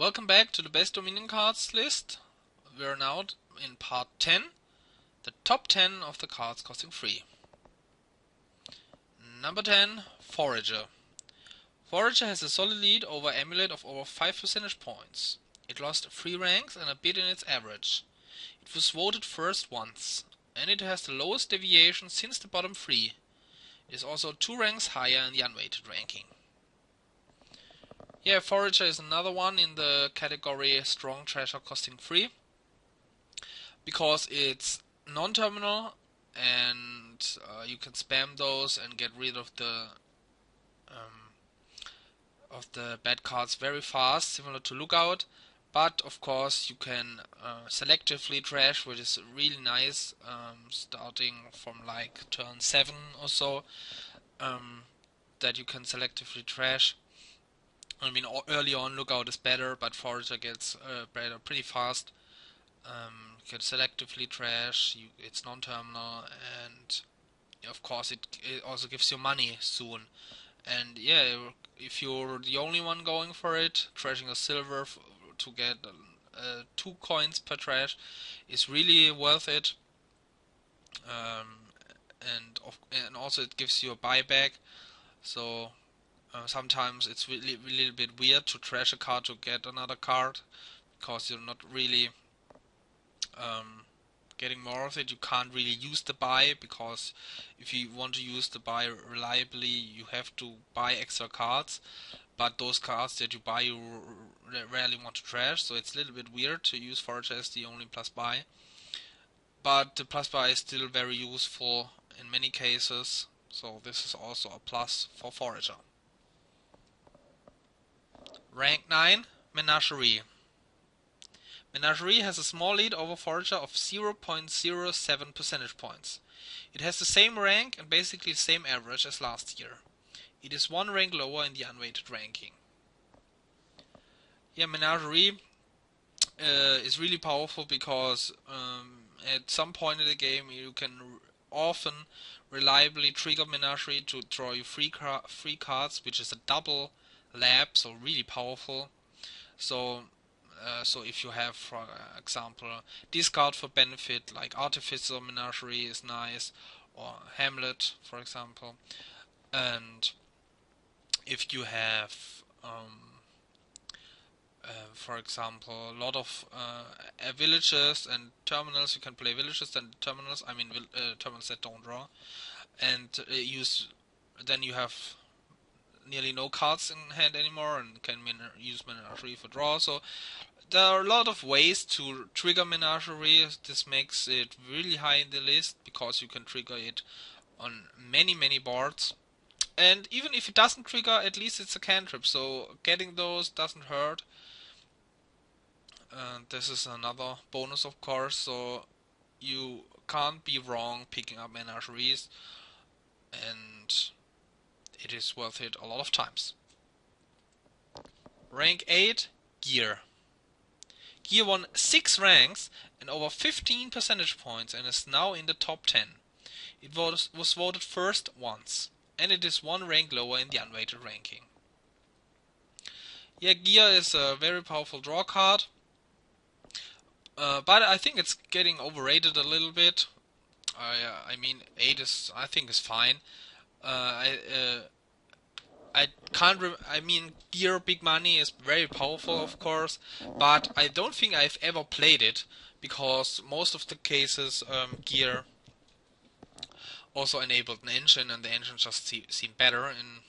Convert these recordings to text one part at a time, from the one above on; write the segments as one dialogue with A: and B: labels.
A: Welcome back to the best Dominion cards list. We are now in part 10, the top 10 of the cards costing free. Number 10, Forager. Forager has a solid lead over Amulet of over 5 percentage points. It lost 3 ranks and a bit in its average. It was voted first once, and it has the lowest deviation since the bottom 3. It is also 2 ranks higher in the unweighted ranking. Yeah, Forager is another one in the category strong treasure costing free, because it's non-terminal and you can spam those and get rid of the bad cards very fast, similar to Lookout. But of course you can selectively trash, which is really nice, starting from like turn 7 or so, that you can selectively trash. I mean, early on Lookout is better, but Forager gets better pretty fast. You can selectively trash, it's non-terminal, and of course it also gives you money soon. And yeah, if you're the only one going for it, trashing a silver to get 2 coins per trash is really worth it. And also it gives you a buyback, so sometimes it's really a little bit weird to trash a card to get another card, because you're not really getting more of it. You can't really use the buy, because if you want to use the buy reliably you have to buy extra cards, but those cards that you buy you rarely want to trash, so it's a little bit weird to use Forager as the only plus buy. But the plus buy is still very useful in many cases, so this is also a plus for Forager. Rank 9, Menagerie. Menagerie has a small lead over Forager of 0.07 percentage points. It has the same rank and basically the same average as last year. It is 1 rank lower in the unweighted ranking. Yeah, Menagerie is really powerful, because at some point in the game you can often reliably trigger Menagerie to draw you free cards, which is a double lab, so really powerful. So if you have, for example, discard for benefit, like Artificer Menagerie is nice, or Hamlet, for example. And if you have, for example, a lot of villages and terminals, you can play villages and terminals, I mean terminals that don't draw, and then you have nearly no cards in hand anymore and can use Menagerie for draw. So there are a lot of ways to trigger Menagerie. This makes it really high in the list, because you can trigger it on many boards. And even if it doesn't trigger, at least it's a cantrip, so getting those doesn't hurt. This is another bonus, of course, so you can't be wrong picking up Menageries, and it is worth it a lot of times. Rank 8, Gear. Gear won 6 ranks and over 15 percentage points and is now in the top 10. It was voted first once, and it is 1 rank lower in the unweighted ranking. Yeah, Gear is a very powerful draw card, but I think it's getting overrated a little bit. I mean, 8 is, I think, is fine. I mean, Gear Big Money is very powerful, of course, but I don't think I've ever played it, because most of the cases Gear also enabled an engine, and the engine just seemed better in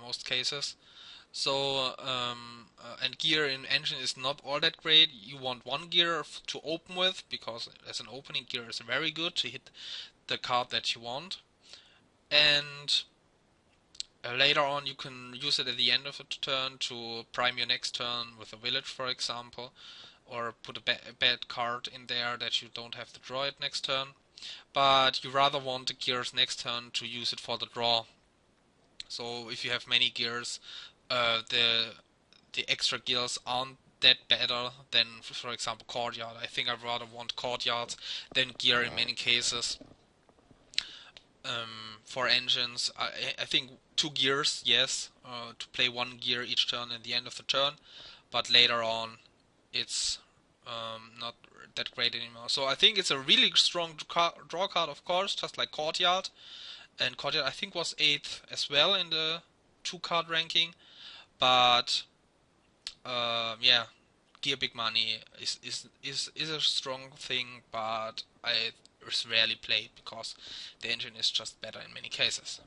A: most cases. So and Gear in engine is not all that great. You want 1 gear to open with, because as an opening gear is very good to hit the card that you want, and later on you can use it at the end of a turn to prime your next turn with a village, for example, or put a bad card in there that you don't have to draw it next turn. But you rather want the gears next turn to use it for the draw. So if you have many gears, the extra gears aren't that better than, for example, Courtyard. I think I'd rather want Courtyards than Gear in many cases. For engines, I think 2 gears, yes, to play 1 gear each turn at the end of the turn, but later on it's not that great anymore. So I think it's a really strong draw card, of course, just like Courtyard. And Courtyard I think was 8th as well in the 2-card ranking. But yeah, Gear Big Money is a strong thing, but I rarely play it because the engine is just better in many cases.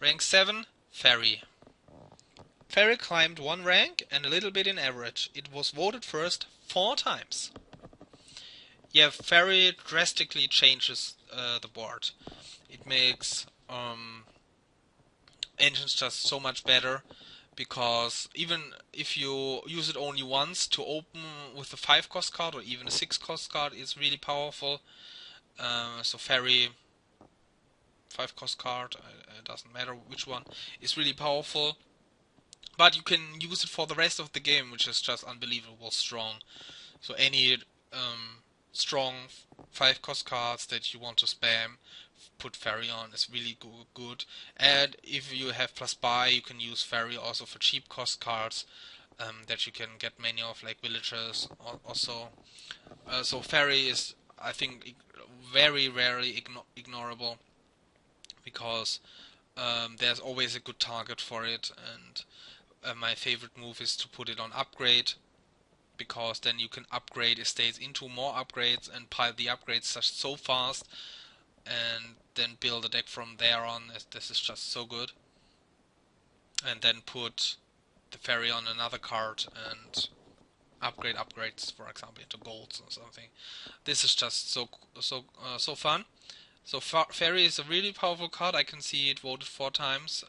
A: Rank 7, Ferry. Ferry climbed 1 rank and a little bit in average. It was voted first 4 times. Yeah, Ferry drastically changes the board. It makes engines just so much better, because even if you use it only once to open with a 5 cost card or even a 6 cost card, it's really powerful. So Ferry 5 cost card, it doesn't matter which one, is really powerful. But you can use it for the rest of the game, which is just unbelievable strong. So any strong 5 cost cards that you want to spam, put Ferry on, is really good. And if you have plus buy, you can use Ferry also for cheap cost cards that you can get many of, like villagers also. So Ferry is, I think, very rarely ignorable, because there's always a good target for it. And my favorite move is to put it on upgrade, because then you can upgrade estates into more upgrades and pile the upgrades just so fast, and then build a deck from there on. This is just so good. And then put the Ferry on another card and upgrade upgrades, for example, into golds or something. This is just so fun. So Ferry is a really powerful card. I can see it voted 4 times.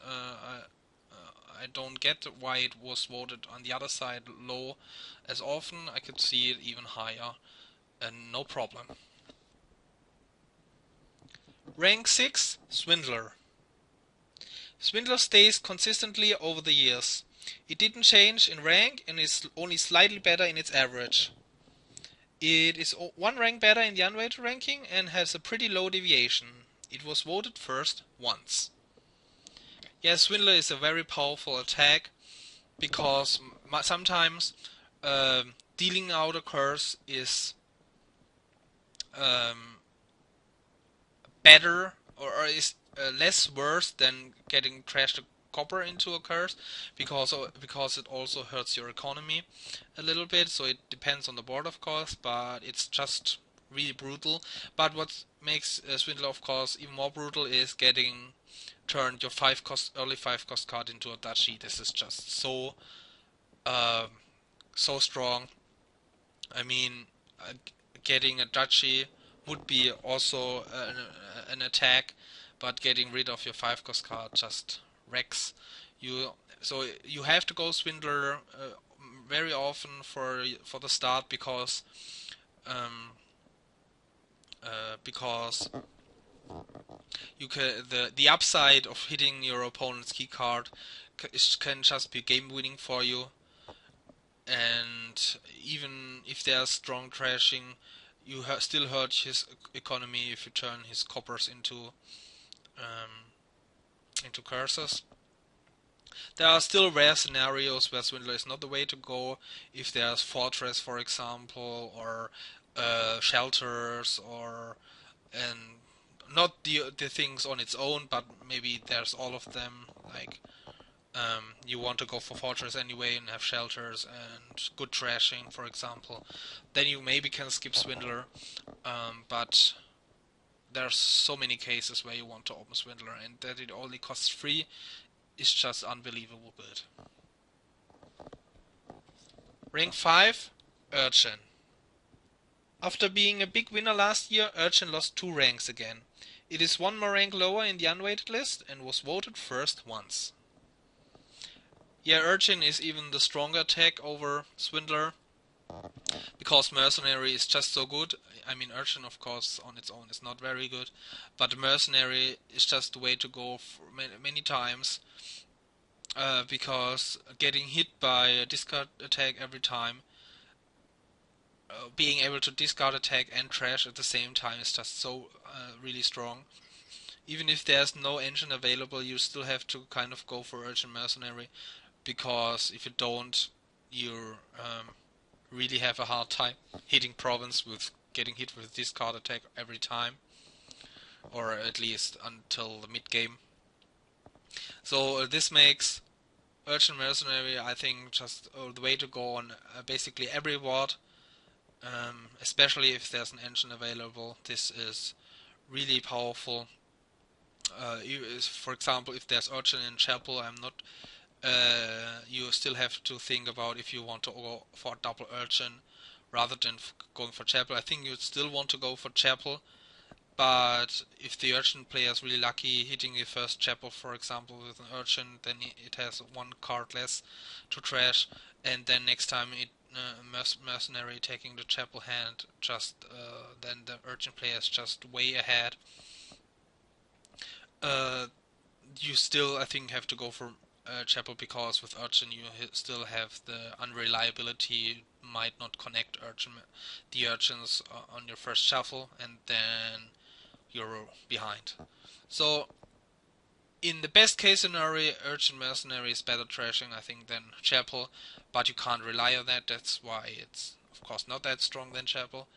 A: I don't get why it was voted on the other side low as often. I could see it even higher, and no problem. Rank 6, Swindler. Swindler stays consistently over the years. It didn't change in rank and is only slightly better in its average. It is 1 rank better in the unweighted ranking and has a pretty low deviation. It was voted first once. Yes, Swindler is a very powerful attack, because sometimes dealing out a curse is better, or is less worse than getting trashed a copper into a curse, because it also hurts your economy a little bit. So it depends on the board, of course, but it's just really brutal. But what makes Swindler, of course, even more brutal is getting turned your early 5 cost card into a duchy. This is just so strong. I mean, getting a duchy would be also an attack, but getting rid of your 5 cost card just wrecks you. So you have to go Swindler very often for the start, because you can, the upside of hitting your opponent's key card can just be game winning for you. And even if there's strong trashing, you still hurt his economy if you turn his coppers into curses. There are still rare scenarios where Swindler is not the way to go. If there's Fortress, for example, or shelters, or and not the things on its own, but maybe there's all of them. Like you want to go for Fortress anyway and have shelters and good trashing, for example. Then you maybe can skip Swindler, but there's so many cases where you want to open Swindler, and that it only costs 3 is just unbelievable good. Rank 5, Urchin. After being a big winner last year, Urchin lost 2 ranks again. It is 1 more rank lower in the unweighted list and was voted first once. Yeah, Urchin is even the stronger attack over Swindler, because Mercenary is just so good. I mean, Urchin, of course, on its own is not very good, but Mercenary is just the way to go for many times, because getting hit by a discard attack every time, being able to discard attack and trash at the same time is just so really strong. Even if there's no engine available, you still have to kind of go for Urchin Mercenary, because if you don't, you really have a hard time hitting province with getting hit with this card attack every time, or at least until the mid game. So this makes Urchin Mercenary, I think, just the way to go on basically every ward, especially if there's an engine available. This is really powerful. For example, if there's Urchin in Chapel, you still have to think about if you want to go for double Urchin rather than going for Chapel. I think you'd still want to go for Chapel, but if the Urchin player is really lucky, hitting the first Chapel, for example, with an Urchin, then it has one card less to trash, and then next time Mercenary taking the Chapel hand, then the Urchin player is just way ahead. You still, I think, have to go for Chapel, because with Urchin you still have the unreliability. You might not connect the Urchins on your first shuffle, and then you're behind. So in the best case scenario, Urchin Mercenary is better trashing, I think, than Chapel, but you can't rely on that. That's why it's of course not that strong than Chapel.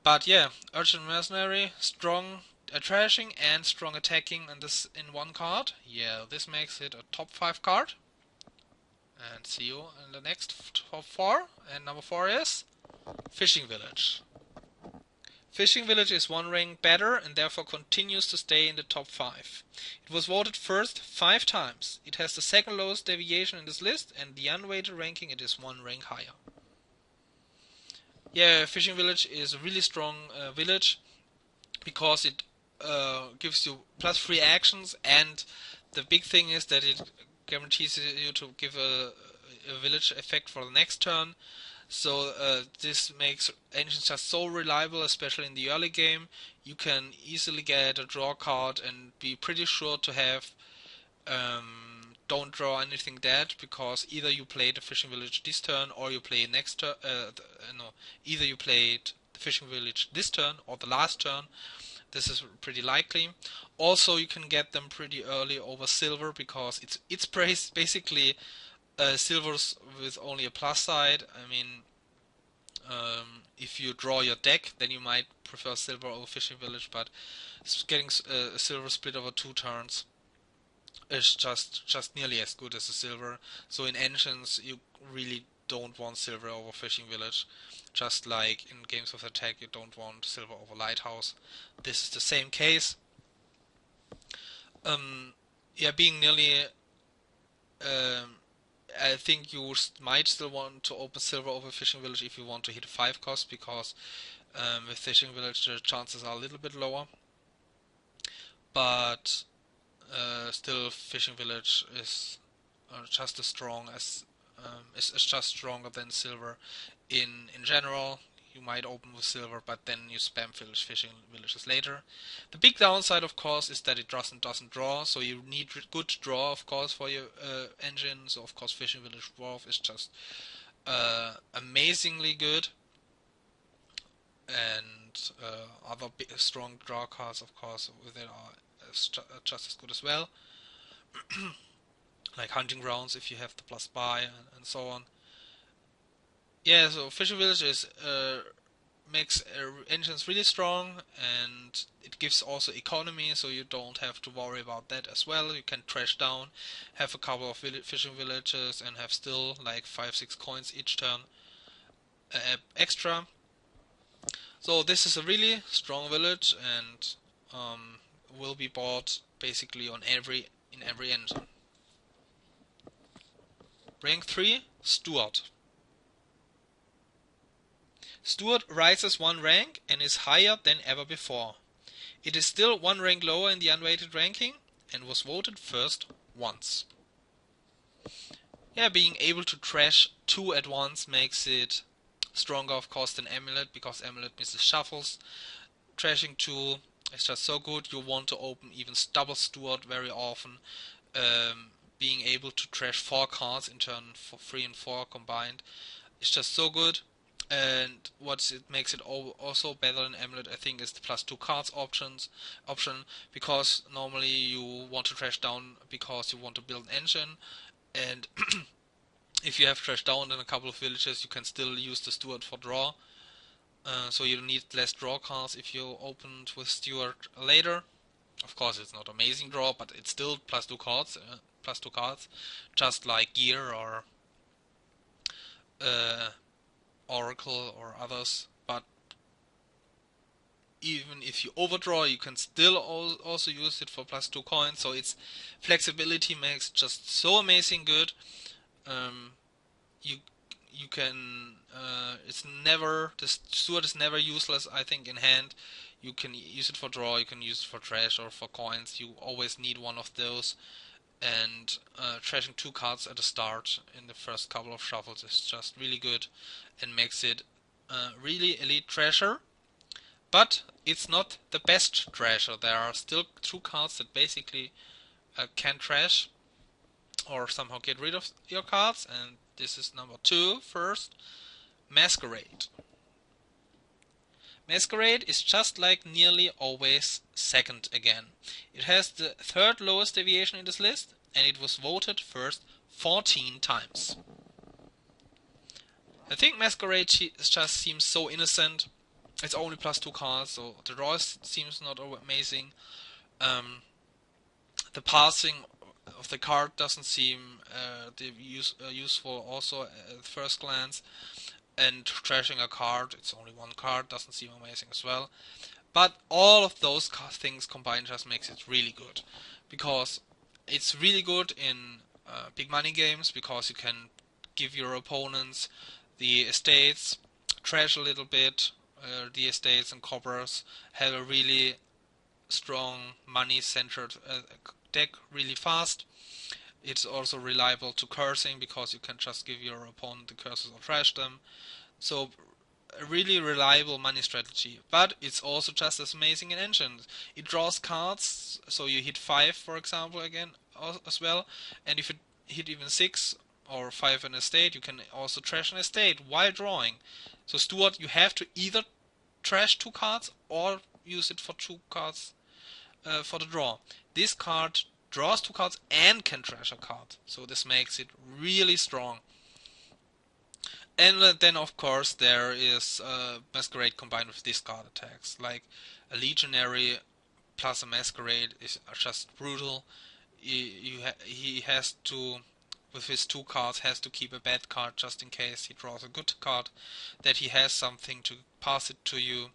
A: But yeah, Urchin Mercenary, strong trashing and strong attacking, and this in one card. Yeah, this makes it a top 5 card. And see you in the next top 4. And number 4 is Fishing Village. Fishing Village is one rank better and therefore continues to stay in the top 5. It was voted first 5 times. It has the second lowest deviation in this list, and the unweighted ranking it is 1 rank higher. Yeah, Fishing Village is a really strong village, because it gives you plus 3 actions, and the big thing is that it guarantees you to give a village effect for the next turn. So this makes engines just so reliable, especially in the early game. You can easily get a draw card and be pretty sure to have don't draw anything dead, because either you play the Fishing Village this turn or you play next turn. Either you played the Fishing Village this turn or the last turn. This is pretty likely. Also, you can get them pretty early over silver, because it's basically silvers with only a plus side. I mean, if you draw your deck, then you might prefer silver over Fishing Village, but getting a silver split over 2 turns is just nearly as good as a silver. So in engines, you really don't want silver over Fishing Village, just like in games of attack you don't want silver over Lighthouse. This is the same case. Yeah, being nearly I think you might still want to open silver over Fishing Village if you want to hit a 5 cost, because with Fishing Village the chances are a little bit lower. But still, Fishing Village is just as strong as is just stronger than silver. In general, you might open with silver, but then you spam Fishing Villages later. The big downside, of course, is that it doesn't draw, so you need good draw, of course, for your engine. So, of course, Fishing Village Dwarf is just amazingly good. And other strong draw cards, of course, with it are just as good as well. Like Hunting Grounds, if you have the plus buy, and so on. Yeah, so Fishing Village makes engines really strong, and it gives also economy, so you don't have to worry about that as well. You can trash down, have a couple of fishing villages, and have still like 5-6 coins each turn extra. So this is a really strong village, and will be bought basically in every engine. Rank 3, Steward. Steward rises 1 rank and is higher than ever before. It is still 1 rank lower in the unweighted ranking and was voted first once. Yeah, being able to trash 2 at once makes it stronger, of course, than Amulet, because Amulet misses shuffles. Trashing 2 is just so good. You want to open even double Steward very often. Being able to trash 4 cards in turn for 3 and 4 combined is just so good. And what it makes it also better than Amulet, I think, is the plus 2 cards option, because normally you want to trash down because you want to build an engine, And if you have trash down in a couple of villages, you can still use the Steward for draw. So you need less draw cards if you opened with Steward later. Of course, it's not amazing draw, but it's still plus two cards, just like Gear or Oracle or others. But even if you overdraw, you can still also use it for plus 2 coins. So its flexibility makes it just so amazing good. You you can the Steward is never useless. I think in hand, you can use it for draw, you can use it for trash or for coins. You always need one of those. And trashing 2 cards at the start in the first couple of shuffles is just really good and makes it really elite treasure. But it's not the best treasure. There are still 2 cards that basically can trash or somehow get rid of your cards, and this is number 2 first, Masquerade. Masquerade is just like nearly always second again. It has the 3rd lowest deviation in this list, and it was voted first 14 times. I think Masquerade just seems so innocent. It's only plus 2 cards, so the draw seems not amazing. The passing of the card doesn't seem useful also at first glance. And trashing a card, it's only 1 card, doesn't seem amazing as well. But all of those things combined just makes it really good. Because it's really good in big money games, because you can give your opponents the estates, trash a little bit. The estates and coppers have a really strong money-centered deck really fast. It's also reliable to cursing, because you can just give your opponent the curses or trash them. So a really reliable money strategy. But it's also just as amazing in engines. It draws cards, so you hit 5 for example again as well, and if you hit even 6 or 5 an estate, you can also trash an estate while drawing. So Steward, you have to either trash 2 cards or use it for 2 cards for the draw. This card draws 2 cards and can trash a card, so this makes it really strong. And then of course there is Masquerade combined with discard attacks, like a Legionary plus a Masquerade is just brutal. He has to, with his 2 cards, has to keep a bad card just in case he draws a good card, that he has something to pass it to you.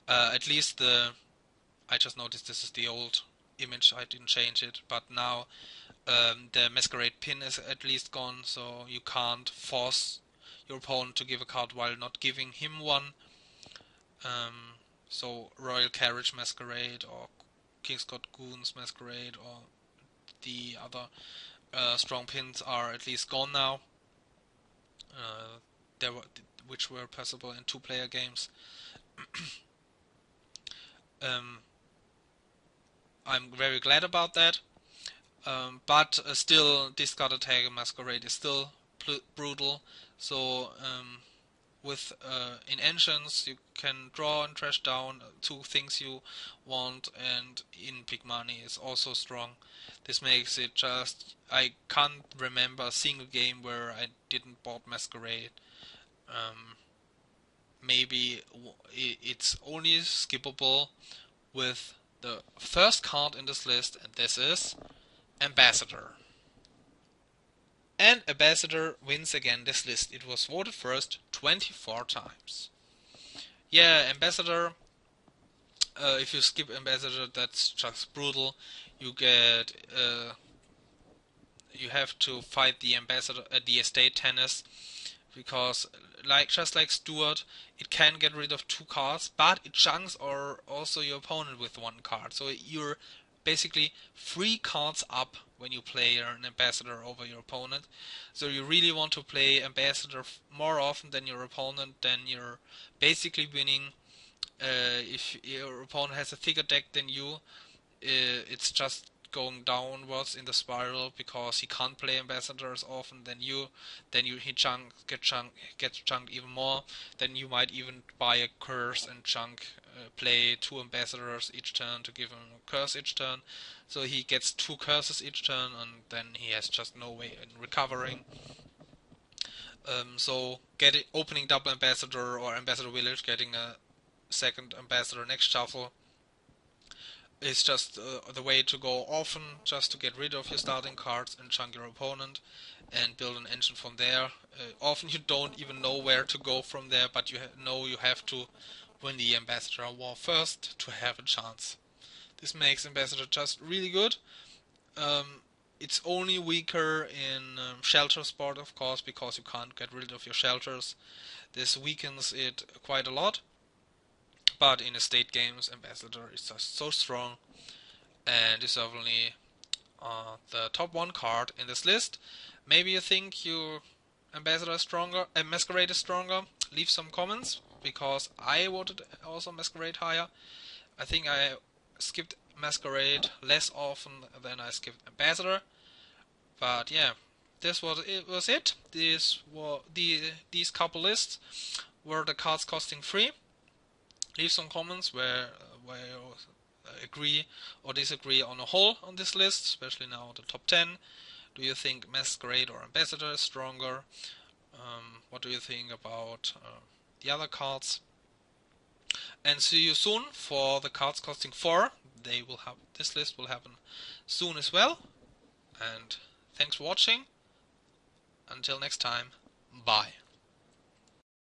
A: At least I just noticed this is the old image, I didn't change it, but now the Masquerade pin is at least gone, so you can't force your opponent to give a card while not giving him one. So Royal Carriage Masquerade or Kingscourt Goons Masquerade or the other strong pins are at least gone now. Which were possible in 2-player games. I'm very glad about that. But still, discard attack Masquerade is still brutal. So with in engines you can draw and trash down 2 things you want, and in big money is also strong. This makes it just, I can't remember a single game where I didn't bought Masquerade. Maybe it's only skippable with the first card in this list, and this is Ambassador. And Ambassador wins again this list. It was voted first 24 times. Yeah, Ambassador, if you skip Ambassador, that's just brutal. You get you have to fight the Ambassador at the estate tennis, because just like Steward, it can get rid of 2 cards, but it chunks or also your opponent with 1 card. So you're basically 3 cards up when you play an Ambassador over your opponent. So you really want to play Ambassador more often than your opponent, then you're basically winning. If your opponent has a thicker deck than you, it's just going downwards in the spiral because he can't play ambassadors often. Gets chunked even more. Then you might even buy a curse and play 2 ambassadors each turn to give him a curse each turn. So he gets 2 curses each turn, and then he has just no way in recovering. So opening double ambassador or ambassador village, getting a second ambassador next shuffle is just the way to go often, just to get rid of your starting cards and chunk your opponent and build an engine from there. Often you don't even know where to go from there, but you know you have to win the ambassador war first to have a chance. This makes ambassador just really good. It's only weaker in shelter sport, of course, because you can't get rid of your shelters. This weakens it quite a lot. But in estate games, ambassador is just so strong, and is certainly the top 1 card in this list. Maybe you think your ambassador is stronger, and Masquerade is stronger. Leave some comments, because I voted also Masquerade higher. I think I skipped Masquerade less often than I skipped ambassador. But yeah, this was it. These couple lists were the cards costing 3. Leave some comments where you agree or disagree on a whole on this list, especially now the top 10. Do you think Masquerade or Ambassador is stronger? What do you think about the other cards? And see you soon for the cards costing 4. This list will happen soon as well. And thanks for watching. Until next time, bye.